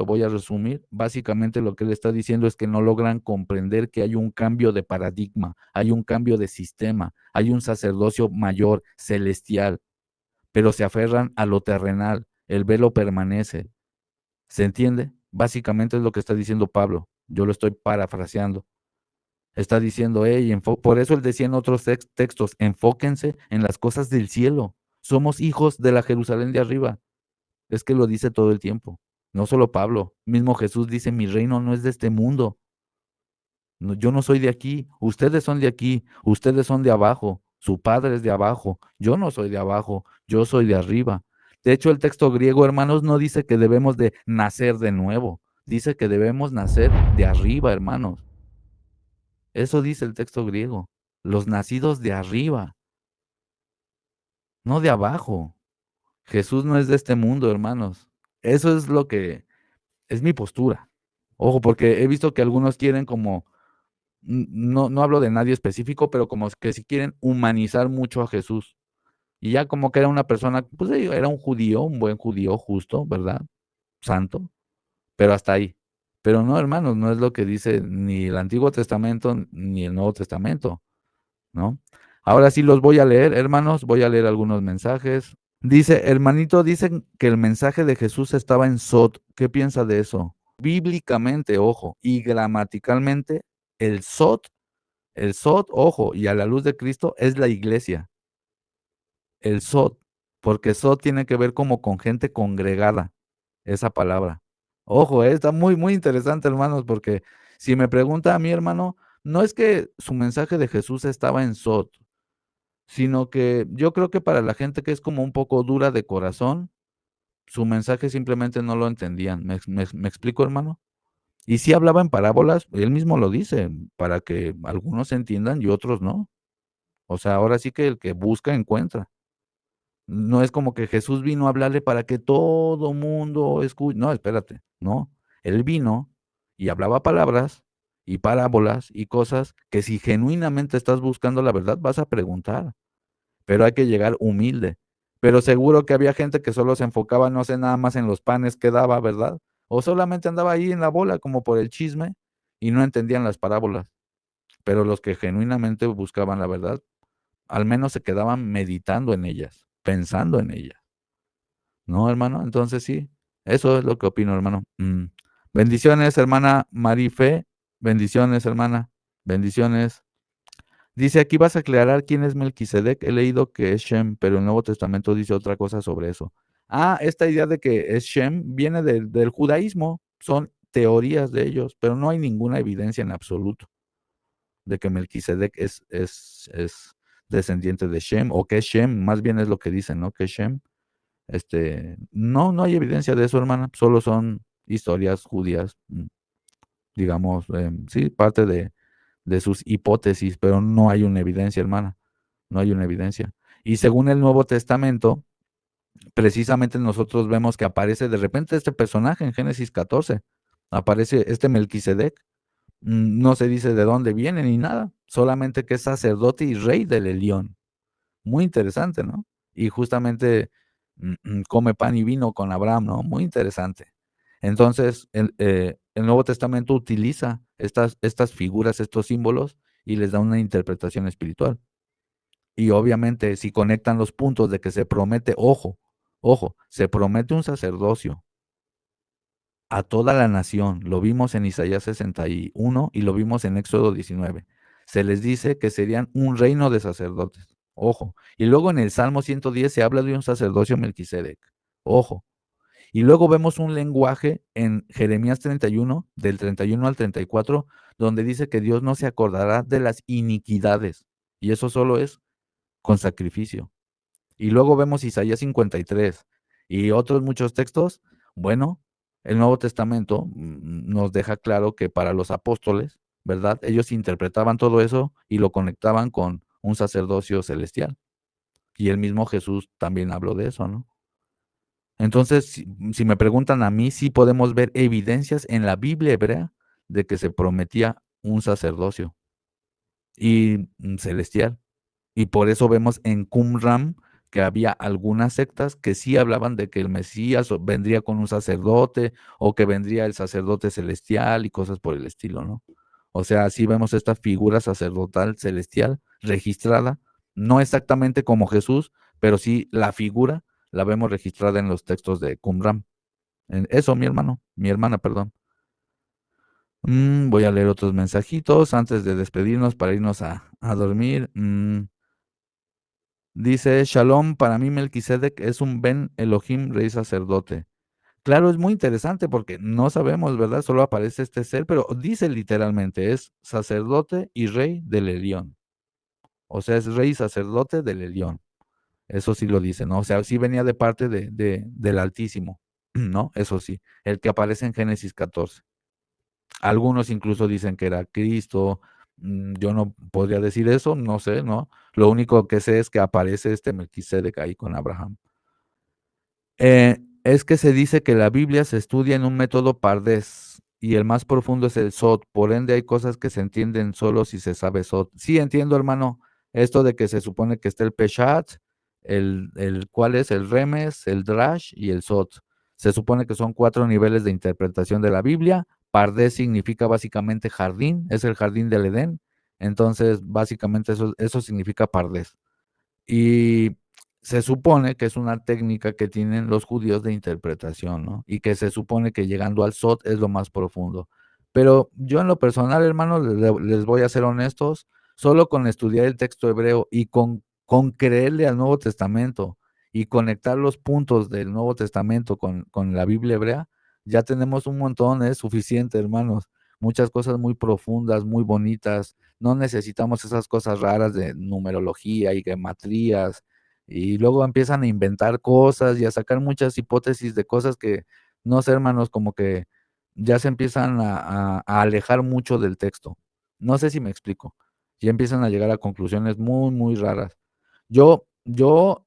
básicamente lo que él está diciendo es que no logran comprender que hay un cambio de paradigma, hay un cambio de sistema, hay un sacerdocio mayor, celestial, pero se aferran a lo terrenal, el velo permanece. ¿Se entiende? Básicamente es lo que está diciendo Pablo. Yo lo estoy parafraseando. Está diciendo, por eso él decía en otros textos, enfóquense en las cosas del cielo. Somos hijos de la Jerusalén de arriba. Es que lo dice todo el tiempo. No solo Pablo, mismo Jesús dice, mi reino no es de este mundo. No, yo no soy de aquí, ustedes son de aquí, ustedes son de abajo, su padre es de abajo, yo no soy de abajo, yo soy de arriba. De hecho, el texto griego, hermanos, no dice que debemos de nacer de nuevo, dice que debemos nacer de arriba, hermanos. Eso dice el texto griego, los nacidos de arriba, no de abajo. Jesús no es de este mundo, hermanos. Eso es lo que es mi postura. Ojo, porque he visto que algunos quieren como no hablo de nadie específico, pero como que si quieren humanizar mucho a Jesús. Y ya como que era una persona, pues era un judío, un buen judío, justo, ¿verdad? Santo, pero hasta ahí. Pero no, hermanos, no es lo que dice ni el Antiguo Testamento ni el Nuevo Testamento, ¿no? Ahora sí los voy a leer, hermanos, voy a leer algunos mensajes. Dice, hermanito, dicen que el mensaje de Jesús estaba en Sot. ¿Qué piensa de eso? Bíblicamente, ojo, y gramaticalmente, el Sot el Sot, ojo, y a la luz de Cristo es la iglesia. El Sot, porque Sot tiene que ver como con gente congregada, esa palabra. Ojo, está muy, muy interesante, hermanos, porque si me pregunta a mi hermano, no es que su mensaje de Jesús estaba en Sot, sino que yo creo que para la gente que es como un poco dura de corazón, su mensaje simplemente no lo entendían. ¿Me explico, hermano? Y si hablaba en parábolas, él mismo lo dice, para que algunos entiendan y otros no. O sea, ahora sí que el que busca encuentra. No es como que Jesús vino a hablarle para que todo mundo escuche. No, espérate, no. Él vino y hablaba palabras y parábolas y cosas que si genuinamente estás buscando la verdad vas a preguntar, pero hay que llegar humilde. Pero seguro que había gente que solo se enfocaba, no sé, nada más en los panes que daba, ¿verdad? O solamente andaba ahí en la bola como por el chisme y no entendían las parábolas. Pero los que genuinamente buscaban la verdad, al menos se quedaban meditando en ellas, pensando en ellas, ¿no, hermano? Entonces sí, eso es lo que opino, hermano. Bendiciones, hermana Marife, bendiciones, hermana, bendiciones. Dice, aquí vas a aclarar quién es Melquisedec. He leído que es Shem, pero el Nuevo Testamento dice otra cosa sobre eso. Esta idea de que es Shem viene del judaísmo, son teorías de ellos, pero no hay ninguna evidencia en absoluto de que Melquisedec es descendiente de Shem, o que es Shem, más bien es lo que dicen, ¿no? Que es Shem. No hay evidencia de eso, hermana, solo son historias judías, digamos, sí, parte de sus hipótesis, pero no hay una evidencia, hermana, no hay una evidencia. Y según el Nuevo Testamento, precisamente nosotros vemos que aparece de repente este personaje en Génesis 14, aparece este Melquisedec, no se dice de dónde viene ni nada, solamente que es sacerdote y rey del Elión. Muy interesante, ¿no? Y justamente come pan y vino con Abraham, ¿no? Muy interesante. Entonces, el Nuevo Testamento utiliza estas figuras, estos símbolos, y les da una interpretación espiritual. Y obviamente, si conectan los puntos de que se promete, ojo, se promete un sacerdocio a toda la nación. Lo vimos en Isaías 61 y lo vimos en Éxodo 19. Se les dice que serían un reino de sacerdotes. Ojo. Y luego en el Salmo 110 se habla de un sacerdocio Melquisedec. Ojo. Y luego vemos un lenguaje en Jeremías 31, del 31 al 34, donde dice que Dios no se acordará de las iniquidades. Y eso solo es con sacrificio. Y luego vemos Isaías 53 y otros muchos textos. Bueno, el Nuevo Testamento nos deja claro que para los apóstoles, ¿verdad? Ellos interpretaban todo eso y lo conectaban con un sacerdocio celestial. Y el mismo Jesús también habló de eso, ¿no? Entonces, si me preguntan a mí, sí podemos ver evidencias en la Biblia hebrea de que se prometía un sacerdocio y celestial. Y por eso vemos en Qumran que había algunas sectas que sí hablaban de que el Mesías vendría con un sacerdote o que vendría el sacerdote celestial y cosas por el estilo, ¿no? O sea, sí vemos esta figura sacerdotal celestial registrada, no exactamente como Jesús, pero sí la figura la vemos registrada en los textos de Qumran. Eso, mi hermana, perdón. Voy a leer otros mensajitos antes de despedirnos para irnos a dormir. Dice, Shalom, para mí Melquisedec es un Ben Elohim, rey sacerdote. Claro, es muy interesante porque no sabemos, ¿verdad? Solo aparece este ser, pero dice literalmente, es sacerdote y rey del Elión. O sea, es rey y sacerdote del Elión. Eso sí lo dice, ¿no? O sea, sí venía de parte del Altísimo, ¿no? Eso sí, el que aparece en Génesis 14. Algunos incluso dicen que era Cristo. Yo no podría decir eso, no sé, ¿no? Lo único que sé es que aparece este Melquisedec ahí con Abraham. Es que se dice que la Biblia se estudia en un método pardés y el más profundo es el Sod. Por ende, hay cosas que se entienden solo si se sabe Sod. Sí, entiendo, hermano, esto de que se supone que está el Peshat, ¿cuál es? El Remes, el Drash y el Sod. Se supone que son 4 niveles de interpretación de la Biblia. Pardés significa básicamente jardín, es el jardín del Edén. Entonces, básicamente eso significa pardés. Y se supone que es una técnica que tienen los judíos de interpretación, ¿no? Y que se supone que llegando al Sot es lo más profundo. Pero yo en lo personal, hermano, les voy a ser honestos, solo con estudiar el texto hebreo y con creerle al Nuevo Testamento y conectar los puntos del Nuevo Testamento con la Biblia hebrea, ya tenemos un montón, es suficiente, hermanos. Muchas cosas muy profundas, muy bonitas, no necesitamos esas cosas raras de numerología y gematrías, y luego empiezan a inventar cosas y a sacar muchas hipótesis de cosas que, no sé, hermanos, como que ya se empiezan a alejar mucho del texto. No sé si me explico. Ya empiezan a llegar a conclusiones muy, muy raras. Yo, yo,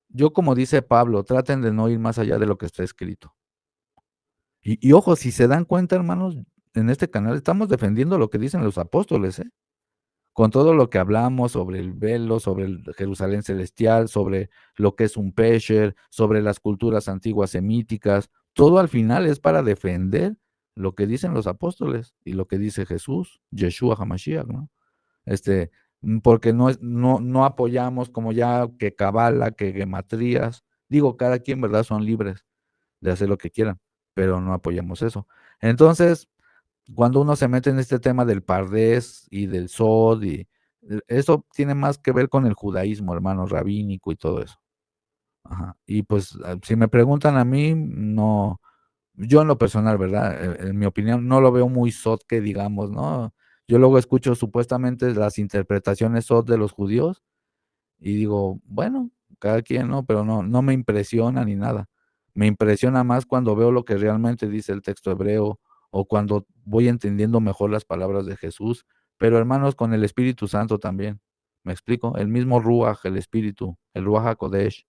yo como dice Pablo, traten de no ir más allá de lo que está escrito. Y ojo, si se dan cuenta, hermanos, en este canal estamos defendiendo lo que dicen los apóstoles, ¿eh? Con todo lo que hablamos sobre el velo, sobre el Jerusalén celestial, sobre lo que es un pesher, sobre las culturas antiguas semíticas, todo al final es para defender lo que dicen los apóstoles y lo que dice Jesús, Yeshua HaMashiach, ¿no? Porque no apoyamos como ya que cabala, que gematrías, digo, cada quien, ¿verdad? Son libres de hacer lo que quieran, pero no apoyamos eso. Entonces, cuando uno se mete en este tema del Pardés y del Sod, eso tiene más que ver con el judaísmo, hermano, rabínico y todo eso. Ajá. Y pues, si me preguntan a mí, no, yo en lo personal, ¿verdad? En mi opinión, no lo veo muy Sod que digamos, ¿no? Yo luego escucho supuestamente las interpretaciones son de los judíos y digo, bueno, cada quien, ¿no? Pero no me impresiona ni nada. Me impresiona más cuando veo lo que realmente dice el texto hebreo o cuando voy entendiendo mejor las palabras de Jesús, pero hermanos, con el Espíritu Santo también. ¿Me explico? El mismo Ruach, el Espíritu, el Ruach HaKodesh,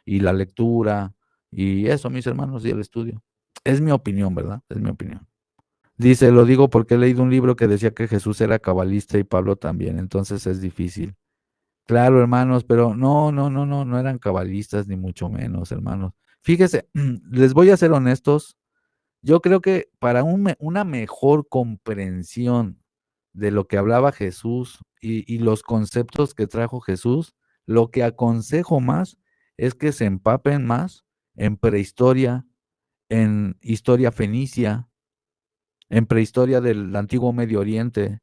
y la lectura, y eso, mis hermanos, y el estudio. Es mi opinión, ¿verdad? Es mi opinión. Dice, lo digo porque he leído un libro que decía que Jesús era cabalista y Pablo también, entonces es difícil. Claro, hermanos, pero no eran cabalistas ni mucho menos, hermanos. Fíjese, les voy a ser honestos, yo creo que para una mejor comprensión de lo que hablaba Jesús y los conceptos que trajo Jesús, lo que aconsejo más es que se empapen más en prehistoria, en historia fenicia, en prehistoria del antiguo Medio Oriente,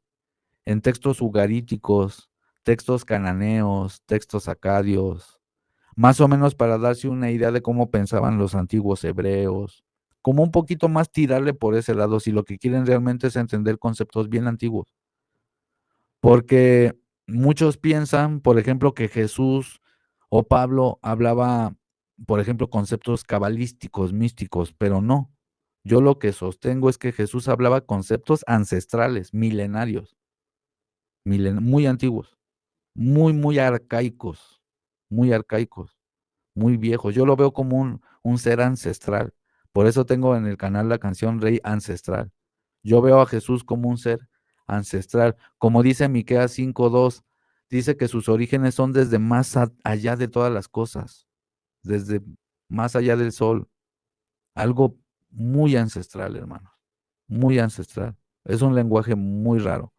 en textos ugaríticos, textos cananeos, textos acadios, más o menos para darse una idea de cómo pensaban los antiguos hebreos, como un poquito más tirarle por ese lado, si lo que quieren realmente es entender conceptos bien antiguos. Porque muchos piensan, por ejemplo, que Jesús o Pablo hablaba, por ejemplo, conceptos cabalísticos, místicos, pero no. Yo lo que sostengo es que Jesús hablaba conceptos ancestrales, milenarios, muy antiguos, muy arcaicos, muy viejos. Yo lo veo como un ser ancestral. Por eso tengo en el canal la canción Rey Ancestral. Yo veo a Jesús como un ser ancestral. Como dice Miqueas 5:2, dice que sus orígenes son desde más allá de todas las cosas, desde más allá del sol. Algo muy ancestral, hermanos, muy ancestral. Es un lenguaje muy raro.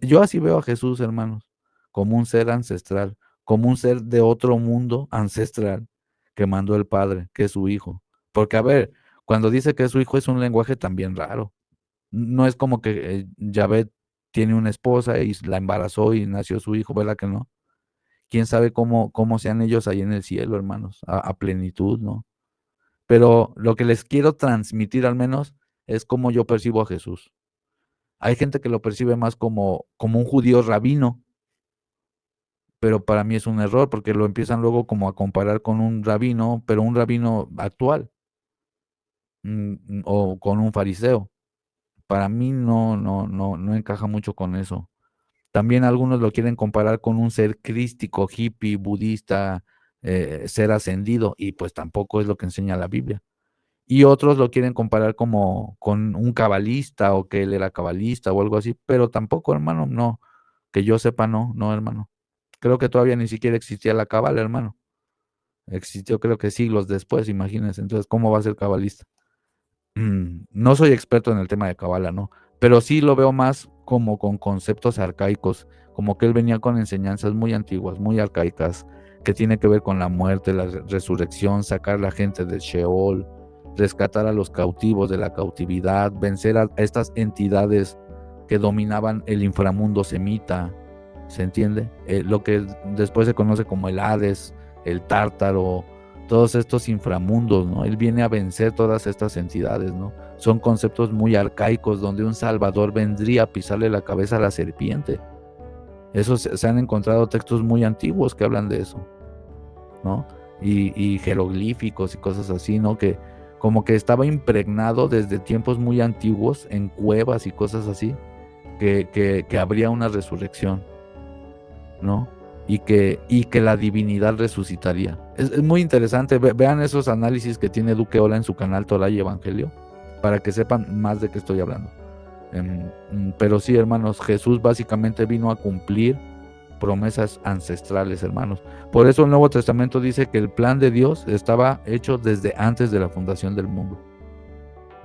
Yo así veo a Jesús, hermanos, como un ser ancestral, como un ser de otro mundo ancestral que mandó el Padre, que es su Hijo. Porque, a ver, cuando dice que es su Hijo es un lenguaje también raro. No es como que Yahvé tiene una esposa y la embarazó y nació su hijo, ¿verdad que no? Quién sabe cómo sean ellos ahí en el cielo, hermanos, a plenitud, ¿no? Pero lo que les quiero transmitir al menos es cómo yo percibo a Jesús. Hay gente que lo percibe más como un judío rabino, pero para mí es un error porque lo empiezan luego como a comparar con un rabino, pero un rabino actual, o con un fariseo. Para mí no encaja mucho con eso. También algunos lo quieren comparar con un ser crístico, hippie, budista, ser ascendido, y pues tampoco es lo que enseña la Biblia. Y otros lo quieren comparar como con un cabalista o que él era cabalista o algo así, pero tampoco, hermano, no, que yo sepa, no, hermano. Creo que todavía ni siquiera existía la cabala, hermano. Existió creo que siglos después, imagínense. Entonces, ¿cómo va a ser cabalista? No soy experto en el tema de cabala, ¿no? Pero sí lo veo más como con conceptos arcaicos, como que él venía con enseñanzas muy antiguas, muy arcaicas, que tiene que ver con la muerte, la resurrección, sacar a la gente del Sheol, rescatar a los cautivos de la cautividad, vencer a estas entidades que dominaban el inframundo semita, ¿se entiende? Lo que después se conoce como el Hades, el Tártaro, todos estos inframundos, ¿no? Él viene a vencer todas estas entidades, ¿no? Son conceptos muy arcaicos donde un salvador vendría a pisarle la cabeza a la serpiente. Eso se han encontrado textos muy antiguos que hablan de eso, ¿no? Y jeroglíficos y cosas así, ¿no? Que como que estaba impregnado desde tiempos muy antiguos en cuevas y cosas así, que habría una resurrección, ¿no? Y que la divinidad resucitaría. Es muy interesante, vean esos análisis que tiene Duque Ola en su canal Torah y Evangelio, para que sepan más de qué estoy hablando. Pero sí, hermanos, Jesús básicamente vino a cumplir promesas ancestrales, hermanos. Por eso el Nuevo Testamento dice que el plan de Dios estaba hecho desde antes de la fundación del mundo.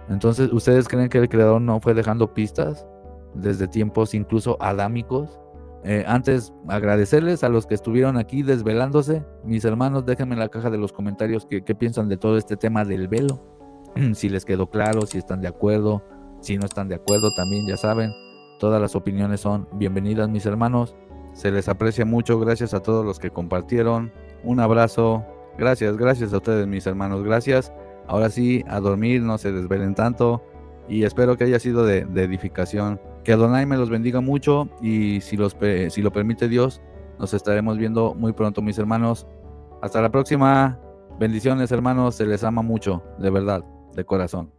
Entonces, ¿ustedes creen que el Creador no fue dejando pistas desde tiempos incluso adámicos? Antes, agradecerles a los que estuvieron aquí desvelándose. Mis hermanos, déjenme en la caja de los comentarios qué piensan de todo este tema del velo. Si les quedó claro, si están de acuerdo, si no están de acuerdo, también ya saben, todas las opiniones son bienvenidas, mis hermanos. Se les aprecia mucho, gracias a todos los que compartieron. Un abrazo, gracias a ustedes, mis hermanos, gracias. Ahora sí, a dormir, no se desvelen tanto y espero que haya sido de edificación Que Adonai me los bendiga mucho y si lo permite Dios, nos estaremos viendo muy pronto, mis hermanos. Hasta la próxima. Bendiciones, hermanos. Se les ama mucho, de verdad, de corazón.